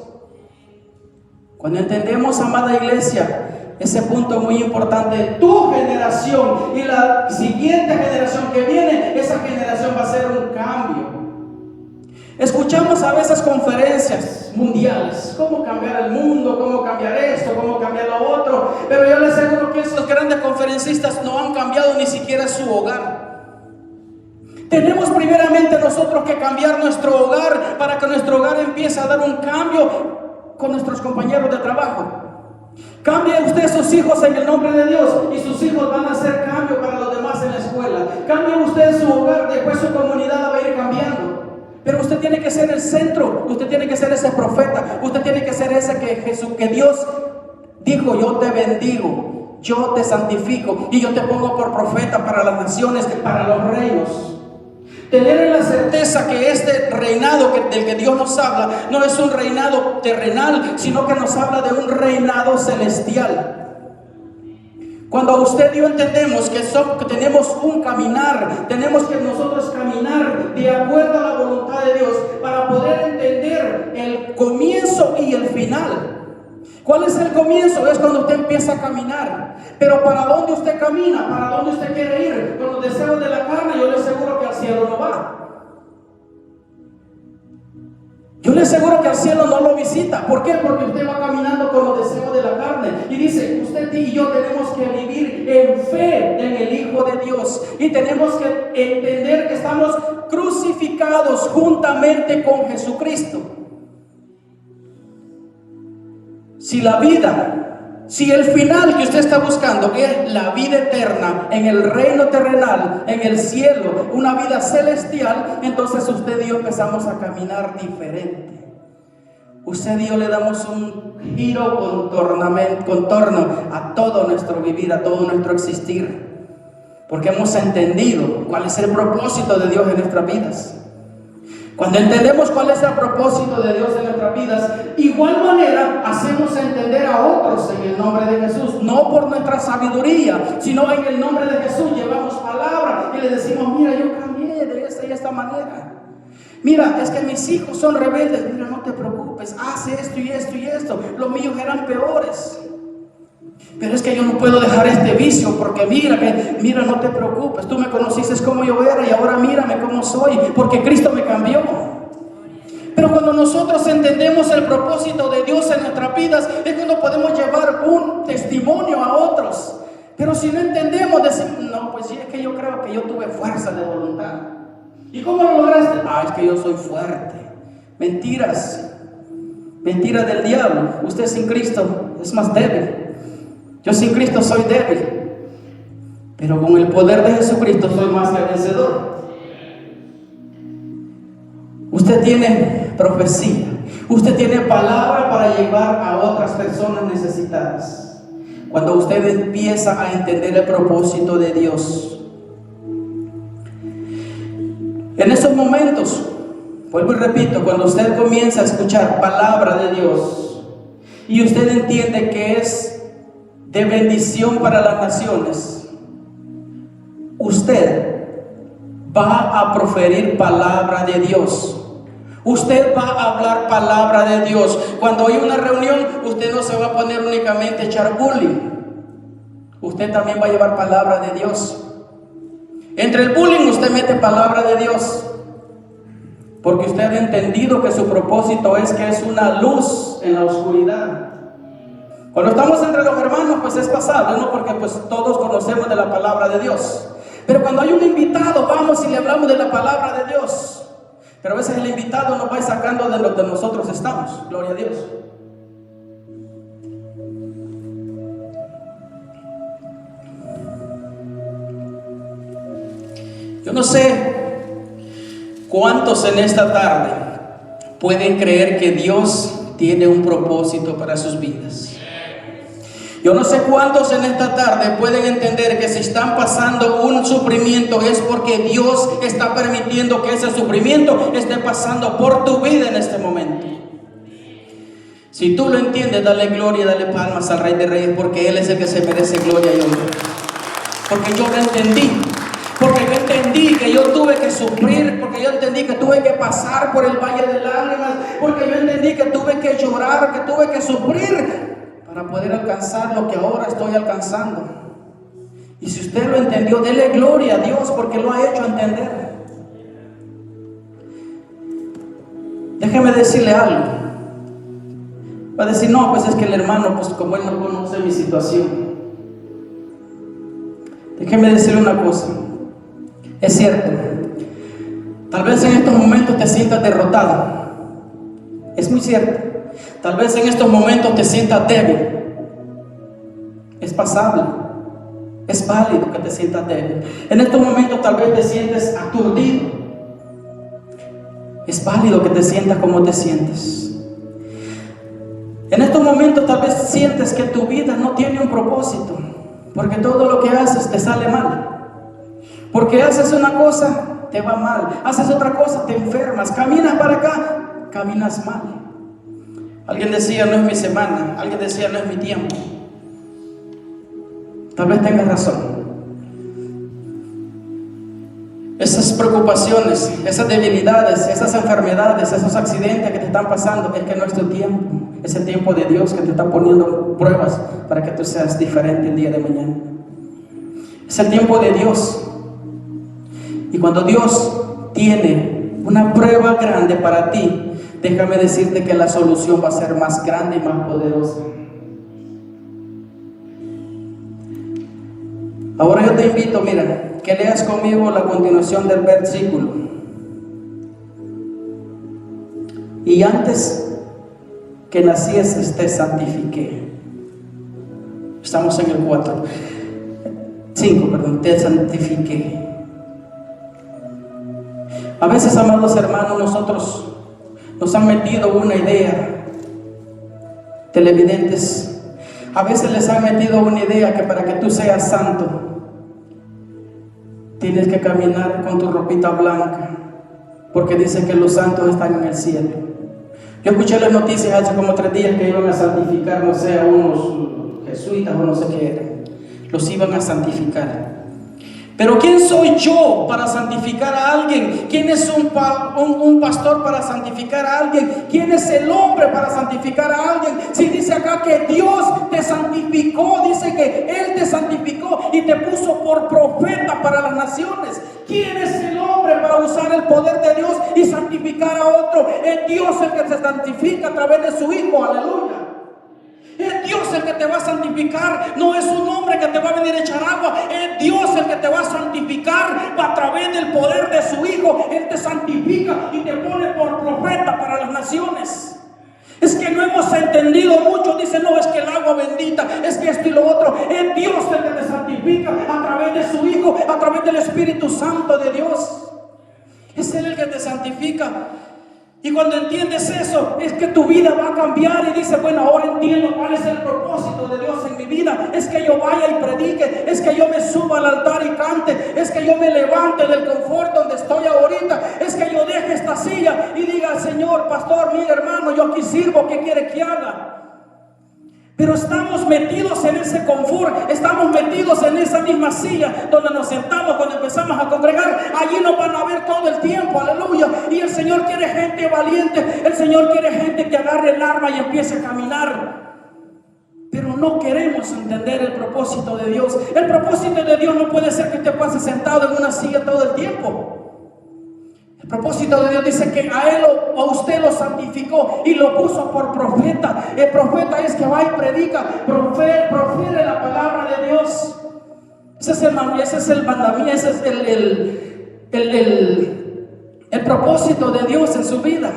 Cuando entendemos, amada iglesia, ese punto es muy importante. Tu generación y la siguiente generación que viene, esa generación va a ser un cambio. Escuchamos a veces conferencias mundiales, cómo cambiar el mundo, cómo cambiar esto, cómo cambiar lo otro, pero yo les aseguro que esos grandes conferencistas no han cambiado ni siquiera su hogar. Tenemos primeramente nosotros que cambiar nuestro hogar para que nuestro hogar empiece a dar un cambio con nuestros compañeros de trabajo. Cambie usted sus hijos en el nombre de Dios y sus hijos van a hacer cambio para los demás en la escuela. Cambie usted su hogar, después su comunidad va a ir cambiando. Pero usted tiene que ser el centro, usted tiene que ser ese profeta, usted tiene que ser ese que Dios dijo: yo te bendigo, yo te santifico y yo te pongo por profeta para las naciones, para los reinos. Tener la certeza que este reinado del que Dios nos habla no es un reinado terrenal, sino que nos habla de un reinado celestial. Cuando usted y yo entendemos que tenemos un caminar, tenemos que nosotros caminar de acuerdo a la voluntad de Dios para poder entender el comienzo y el final. ¿Cuál es el comienzo? Es cuando usted empieza a caminar. Pero ¿para dónde usted camina? ¿Para dónde usted quiere ir? Con los deseos de la carne, yo le aseguro que al cielo no va. Yo le aseguro que al cielo no lo visita. ¿Por qué? Porque usted va caminando con los deseos de la carne. Y dice, usted y yo tenemos que vivir en fe en el Hijo de Dios. Y tenemos que entender que estamos crucificados juntamente con Jesucristo. Si la vida, si el final que usted está buscando es la vida eterna en el reino terrenal, en el cielo, una vida celestial, entonces usted y yo empezamos a caminar diferente. Usted y yo le damos un giro contorno a todo nuestro vivir, a todo nuestro existir, porque hemos entendido cuál es el propósito de Dios en nuestras vidas. Cuando entendemos cuál es el propósito de Dios en nuestras vidas, igual manera hacemos entender a otros en el nombre de Jesús, no por nuestra sabiduría, sino en el nombre de Jesús. Llevamos palabra y le decimos: mira, yo cambié de esta y esta manera. Mira, es que mis hijos son rebeldes. Mira, no te preocupes, hace esto y esto y esto. Los míos eran peores. Pero es que yo no puedo dejar este vicio, porque mira, no te preocupes, tú me conociste como yo era y ahora mírame cómo soy, porque Cristo me cambió. Pero cuando nosotros entendemos el propósito de Dios en nuestras vidas, es cuando podemos llevar un testimonio a otros. Pero si no entendemos, decimos: no, pues sí, es que yo creo que yo tuve fuerza de voluntad. ¿Y cómo lo lograste? Es que yo soy fuerte. Mentiras del diablo. Usted sin Cristo es más débil. Yo sin Cristo soy débil, pero con el poder de Jesucristo soy más que vencedor. Usted tiene profecía, usted tiene palabra para llevar a otras personas necesitadas. Cuando usted empieza a entender el propósito de Dios, en esos momentos Vuelvo y repito, cuando usted comienza a escuchar palabra de Dios y usted entiende que es de bendición para las naciones, usted va a proferir palabra de Dios. Usted va a hablar palabra de Dios. Cuando hay una reunión, usted no se va a poner únicamente a echar bullying. Usted también va a llevar palabra de Dios. Entre el bullying usted mete palabra de Dios, porque usted ha entendido que su propósito es que es una luz en la oscuridad. Cuando estamos entre los hermanos, pues es pasable, ¿no? Porque pues todos conocemos de la palabra de Dios. Pero cuando hay un invitado, vamos y le hablamos de la palabra de Dios. Pero a veces el invitado nos va sacando de lo que nosotros estamos. Gloria a Dios. Yo no sé cuántos en esta tarde pueden creer que Dios tiene un propósito para sus vidas. Yo no sé cuántos en esta tarde pueden entender que si están pasando un sufrimiento es porque Dios está permitiendo que ese sufrimiento esté pasando por tu vida en este momento. Si tú lo entiendes, dale gloria, dale palmas al Rey de Reyes, porque Él es el que se merece gloria y honra. Porque yo lo entendí. Porque yo entendí que yo tuve que sufrir, porque yo entendí que tuve que pasar por el valle de lágrimas, porque yo entendí que tuve que llorar, que tuve que sufrir para poder alcanzar lo que ahora estoy alcanzando. Y si usted lo entendió, dele gloria a Dios porque lo ha hecho entender. Déjeme decirle algo. Va a decir, no, pues es que el hermano, pues como él no conoce mi situación. Déjeme decirle una cosa. Es cierto, tal vez en estos momentos te sientas derrotado. Es muy cierto. Tal vez en estos momentos te sientas débil. Es pasable. Es válido que te sientas débil. En estos momentos tal vez te sientes aturdido. Es válido que te sientas como te sientes. En estos momentos tal vez sientes que tu vida no tiene un propósito, porque todo lo que haces te sale mal. Porque haces una cosa, te va mal. Haces otra cosa, te enfermas. Caminas para acá, caminas mal. Alguien decía, no es mi semana. Alguien decía, no es mi tiempo. Tal vez tengas razón. Esas preocupaciones, esas debilidades, esas enfermedades, esos accidentes que te están pasando, es que no es tu tiempo. Es el tiempo de Dios que te está poniendo pruebas para que tú seas diferente el día de mañana. Es el tiempo de Dios. Y cuando Dios tiene una prueba grande para ti, déjame decirte que la solución va a ser más grande y más poderosa. Ahora yo te invito, mira, que leas conmigo la continuación del versículo. Y antes que nacieses te santifiqué. Estamos en el 5, te santifiqué. A veces, amados hermanos, nosotros nos han metido una idea, televidentes, a veces les han metido una idea que para que tú seas santo, tienes que caminar con tu ropita blanca, porque dice que los santos están en el cielo. Yo escuché las noticias hace como 3 días que iban a santificar, no sé, a unos jesuitas o no sé qué eran. Los iban a santificar. Pero ¿quién soy yo para santificar a alguien? ¿Quién es un pastor para santificar a alguien? ¿Quién es el hombre para santificar a alguien? Si dice acá que Dios te santificó, dice que Él te santificó y te puso por profeta para las naciones. ¿Quién es el hombre para usar el poder de Dios y santificar a otro? Es Dios el que se santifica a través de su Hijo, aleluya. Es Dios el que te va a santificar, no es un hombre que te va a venir a echar agua. Es Dios el que te va a santificar a través del poder de su Hijo. Él te santifica y te pone por profeta para las naciones. Es que no hemos entendido mucho. Dicen, no, es que el agua bendita, es que esto y lo otro. Es Dios el que te santifica a través de su Hijo, a través del Espíritu Santo de Dios. Es Él el que te santifica. Y cuando entiendes eso, es que tu vida va a cambiar y dices, bueno, ahora entiendo cuál es el propósito de Dios en mi vida. Es que yo vaya y predique, es que yo me suba al altar y cante, es que yo me levante del confort donde estoy ahorita, es que yo deje esta silla y diga, Señor, pastor, mi hermano, yo aquí sirvo, ¿qué quiere que haga? Pero estamos metidos en ese confort, estamos metidos en esa misma silla donde nos sentamos cuando empezamos a congregar. Allí nos van a ver todo el tiempo, aleluya. Y el Señor quiere gente valiente, el Señor quiere gente que agarre el arma y empiece a caminar. Pero no queremos entender el propósito de Dios. El propósito de Dios no puede ser que te pases sentado en una silla todo el tiempo. El propósito de Dios dice que a él o a usted lo santificó y lo puso por profeta. El profeta es que va y predica, profiere la palabra de Dios. Ese es el mandamiento, ese es el propósito de Dios en su vida.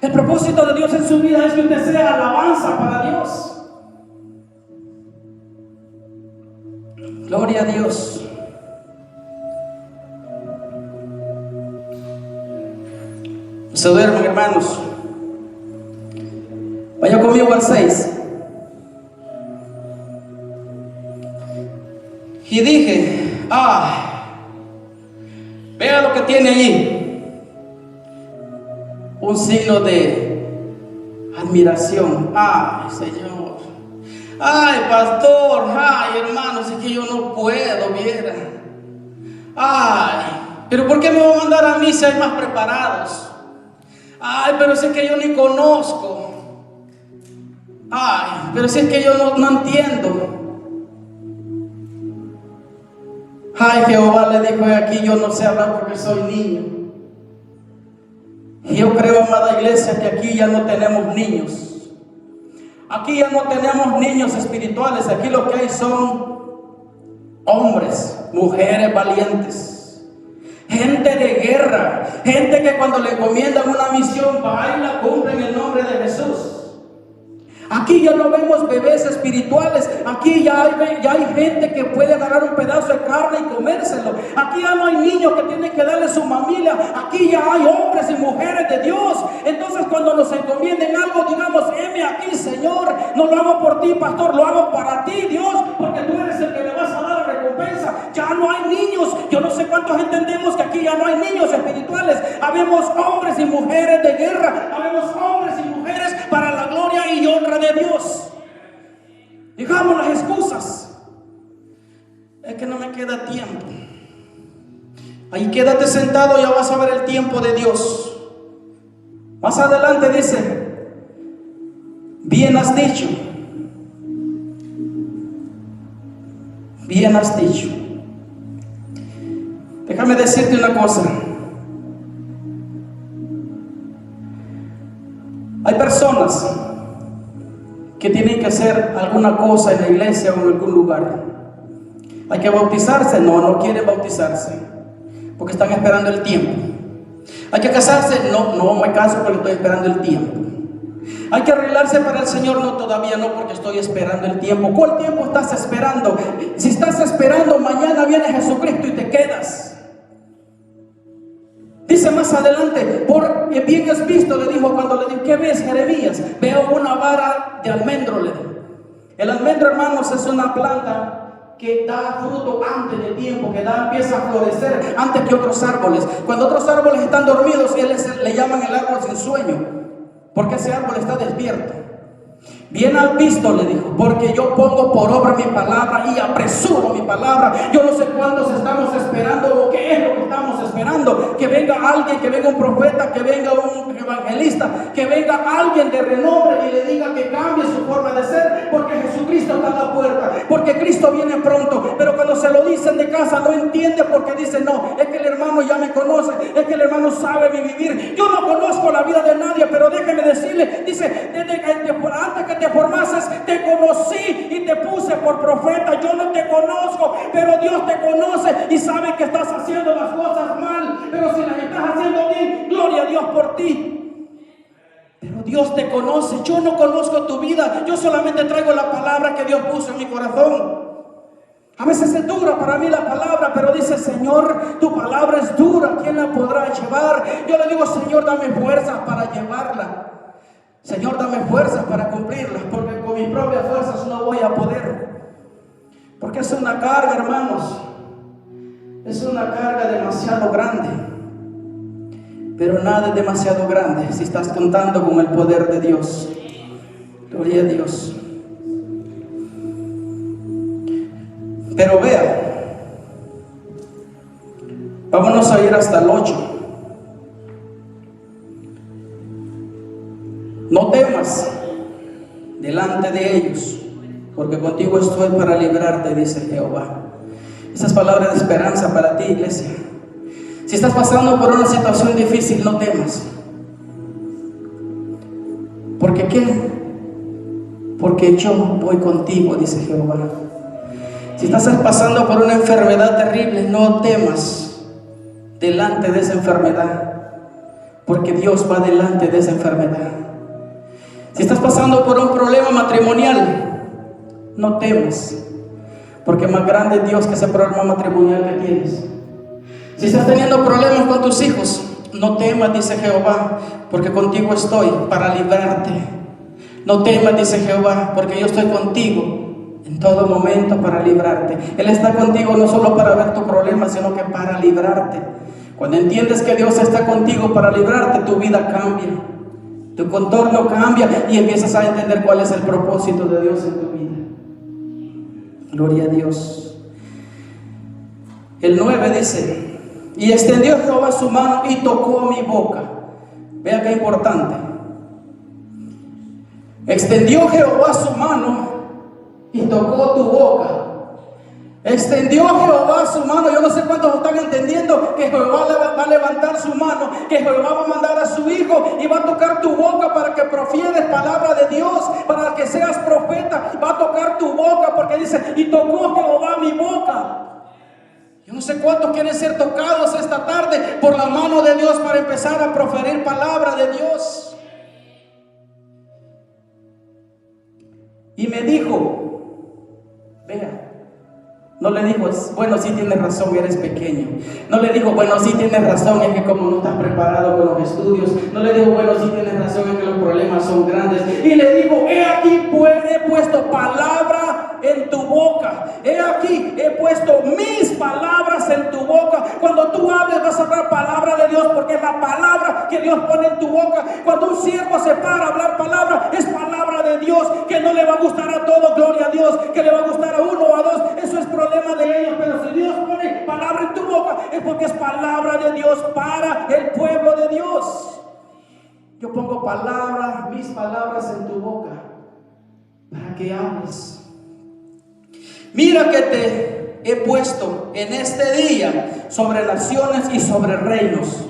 El propósito de Dios en su vida es que usted sea alabanza para Dios. Gloria a Dios. Se duermen, hermanos. Vaya conmigo al 6. Y dije, vea lo que tiene allí. Un signo de admiración. Ay, Señor. Ay, pastor. Ay, hermanos, es que yo no puedo, viera. Ay, pero ¿por qué me va a mandar a mí si hay más preparados? Ay, pero si es que yo ni conozco. Ay, pero si es que yo no entiendo. Ay, Jehová le dijo aquí, yo no sé hablar porque soy niño. Y yo creo, amada iglesia, que aquí ya no tenemos niños. Aquí ya no tenemos niños espirituales. Aquí lo que hay son hombres, mujeres valientes. Gente de guerra, gente que cuando le encomiendan una misión va y la cumple en el nombre de Jesús. Aquí ya no vemos bebés espirituales. Aquí ya hay gente que puede agarrar un pedazo de carne y comérselo. Aquí ya no hay niños que tienen que darle su mamila. Aquí ya hay hombres y mujeres de Dios. Entonces cuando nos encomienden algo, digamos, heme aquí, Señor. No lo hago por ti, pastor, lo hago para ti, Dios, porque tú eres el que me vas a dar la recompensa. Ya no hay niños. Yo no sé cuántos entendemos que aquí ya no hay niños espirituales. Habemos hombres y mujeres de guerra. Habemos hombres y mujeres para la gloria y honra de Dios. Dejamos las excusas. Es que no me queda tiempo. Ahí quédate sentado, ya vas a ver el tiempo de Dios. Más adelante dice, bien has dicho. Bien has dicho. Déjame decirte una cosa. Hay personas que tienen que hacer alguna cosa en la iglesia o en algún lugar. Hay que bautizarse, no quieren bautizarse porque están esperando el tiempo. Hay que casarse, no me caso porque estoy esperando el tiempo. Hay que arreglarse para el Señor, no, todavía no, porque estoy esperando el tiempo. ¿Cuál tiempo estás esperando? Si estás esperando, mañana viene Jesucristo y te quedas. Dice más adelante, por bien has visto, le dijo cuando le dijo, ¿qué ves, Jeremías? Veo una vara de almendro, le dijo. El almendro, hermanos, es una planta que da fruto antes de tiempo, que empieza a florecer antes que otros árboles. Cuando otros árboles están dormidos, le llaman el árbol sin sueño, porque ese árbol está despierto. Bien has visto, le dijo, porque yo pongo por obra mi palabra y apresuro mi palabra. Yo no sé cuántos estamos esperando o qué es lo que estamos esperando. Que venga alguien, que venga un profeta, que venga un evangelista, que venga alguien de renombre y le diga que cambie su forma de ser, porque Jesucristo está a la puerta, porque Cristo viene pronto. Pero cuando se lo dicen de casa no entiende, porque dicen, no, es que el hermano ya me conoce, es que el hermano sabe mi vivir. Yo no conozco la vida de nadie, pero déjeme decirle, dice, antes que te formases, te conocí y te puse por profeta. Yo no te conozco, pero Dios te conoce y sabe que estás haciendo las cosas mal, pero si las estás haciendo bien, gloria a Dios por ti. Pero Dios te conoce. Yo no conozco tu vida, yo solamente traigo la palabra que Dios puso en mi corazón. A veces es dura para mí la palabra, pero dice: Señor, tu palabra es dura, ¿quién la podrá llevar? Yo le digo: Señor, dame fuerzas para llevarla. Señor, dame fuerzas para cumplirla, porque con mis propias fuerzas no voy a poder. Porque es una carga, hermanos. Es una carga demasiado grande. Pero nada es demasiado grande si estás contando con el poder de Dios. Gloria a Dios. Pero vea, vámonos a ir hasta el 8. No temas delante de ellos, porque contigo estoy para librarte, dice Jehová. Esas palabras de esperanza para ti, iglesia. Si estás pasando por una situación difícil, no temas. ¿Por qué? Porque yo voy contigo, dice Jehová. Si estás pasando por una enfermedad terrible, no temas delante de esa enfermedad, porque Dios va delante de esa enfermedad. Si estás pasando por un problema matrimonial, no temas, porque más grande es Dios que ese problema matrimonial que tienes. Si estás teniendo problemas con tus hijos, no temas, dice Jehová, porque contigo estoy para librarte. No temas, dice Jehová, porque yo estoy contigo en todo momento para librarte. Él está contigo no solo para ver tu problema, sino que para librarte. Cuando entiendes que Dios está contigo para librarte, tu vida cambia, tu contorno cambia y empiezas a entender cuál es el propósito de Dios en tu vida. Gloria a Dios. El 9 dice: y extendió Jehová su mano y tocó mi boca. Vea qué importante. Extendió Jehová su mano y tocó tu boca. Extendió Jehová su mano. Yo no sé cuántos están entendiendo que Jehová va a levantar su mano, que Jehová va a mandar a su hijo y va a tocar tu boca para que profieres palabra de Dios, para que seas profeta. Va a tocar tu boca, porque dice: y tocó Jehová mi boca. Yo no sé cuántos quieren ser tocados esta tarde por la mano de Dios para empezar a proferir palabra de Dios. Y me dijo, vea, no le dijo: bueno, sí tienes razón, eres pequeño. No le dijo: bueno, sí tienes razón, es que como no estás preparado con los estudios. No le dijo: bueno, sí tienes razón, es que los problemas son grandes. Y le dijo: he aquí, pues, he puesto palabra en tu boca. He aquí, he puesto mis palabras en tu boca. Cuando tú hables, vas a hablar palabra de Dios, porque es la palabra que Dios pone en tu boca. Cuando un siervo se para a hablar palabra, es palabra de Dios, que no le va a gustar a todos, gloria a Dios, que le va a gustar a uno o a dos, eso es problema de ellos. Pero si Dios pone palabra en tu boca, es porque es palabra de Dios para el pueblo de Dios. Yo pongo palabras, mis palabras en tu boca, para que hables. Mira que te he puesto en este día sobre naciones y sobre reinos.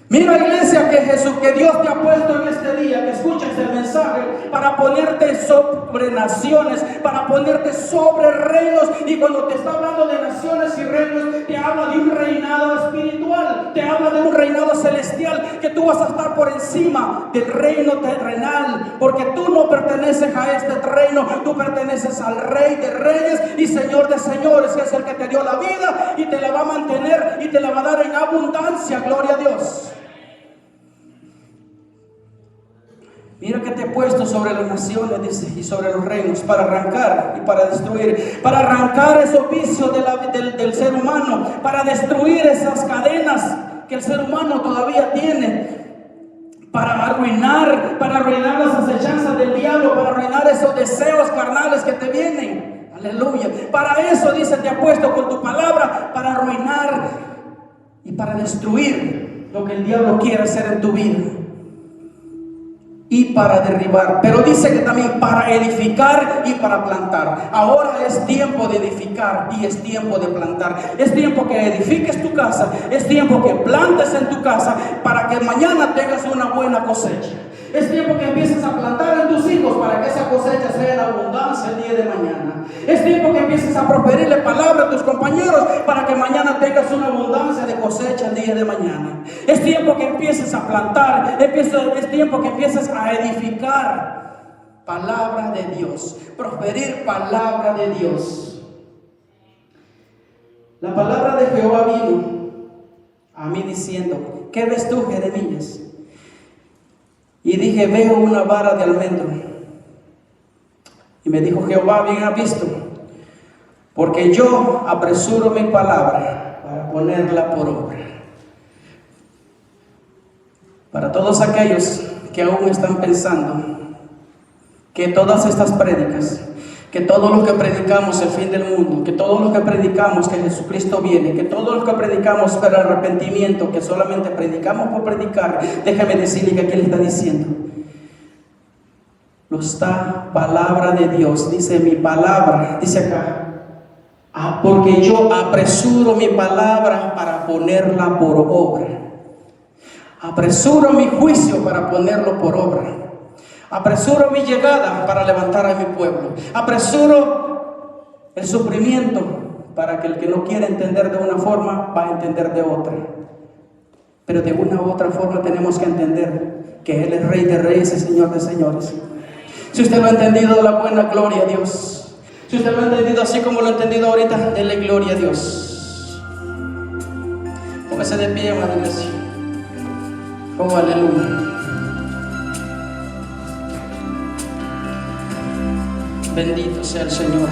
Mira, iglesia, que Dios te ha puesto en este día, que escuches el mensaje, para ponerte sobre naciones, para ponerte sobre reinos. Y cuando te está hablando de naciones y reinos, te habla de un reinado espiritual, te habla de un reinado celestial, que tú vas a estar por encima del reino terrenal, porque tú no perteneces a este reino, tú perteneces al Rey de Reyes y Señor de Señores, que es el que te dio la vida y te la va a mantener y te la va a dar en abundancia. Gloria a Dios. Mira que te he puesto sobre las naciones, dice, y sobre los reinos, para arrancar y para destruir, para arrancar esos vicios del ser humano, para destruir esas cadenas que el ser humano todavía tiene, para arruinar las acechanzas del diablo, para arruinar esos deseos carnales que te vienen. Aleluya. Para eso, dice, te ha puesto con tu palabra, para arruinar y para destruir lo que el diablo quiere hacer en tu vida. Y para derribar, pero dice que también para edificar y para plantar. Ahora es tiempo de edificar y es tiempo de plantar. Es tiempo que edifiques tu casa, es tiempo que plantes en tu casa, para que mañana tengas una buena cosecha. Es tiempo que empieces a plantar en tus hijos, para que esa cosecha sea en abundancia el día de mañana. Es tiempo que empieces a proferirle palabra a tus compañeros, para que mañana tengas una abundancia de cosecha el día de mañana. Es tiempo que empieces a plantar, es tiempo que empieces a edificar palabra de Dios, proferir palabra de Dios. La palabra de Jehová vino a mí diciendo: ¿qué ves tú, Jeremías? Y dije: veo una vara de almendro. Y me dijo Jehová: bien has visto, porque yo apresuro mi palabra para ponerla por obra. Para todos aquellos que aún están pensando que todas estas prédicas, que todo lo que predicamos el fin del mundo, que todo lo que predicamos que Jesucristo viene, que todo lo que predicamos para arrepentimiento, que solamente predicamos por predicar, déjame decirle que aquí le está diciendo: lo está palabra de Dios, dice mi palabra, dice acá, porque yo apresuro mi palabra para ponerla por obra. Apresuro mi juicio para ponerlo por obra. Apresuro mi llegada para levantar a mi pueblo. Apresuro el sufrimiento para que el que no quiere entender de una forma va a entender de otra. Pero de una u otra forma tenemos que entender que Él es Rey de Reyes y Señor de Señores. Si usted lo ha entendido, de la buena gloria a Dios. Si usted lo ha entendido así como lo ha entendido ahorita, denle gloria a Dios. Póngase de pie, amada iglesia. Oh, aleluya. Bendito sea el Señor.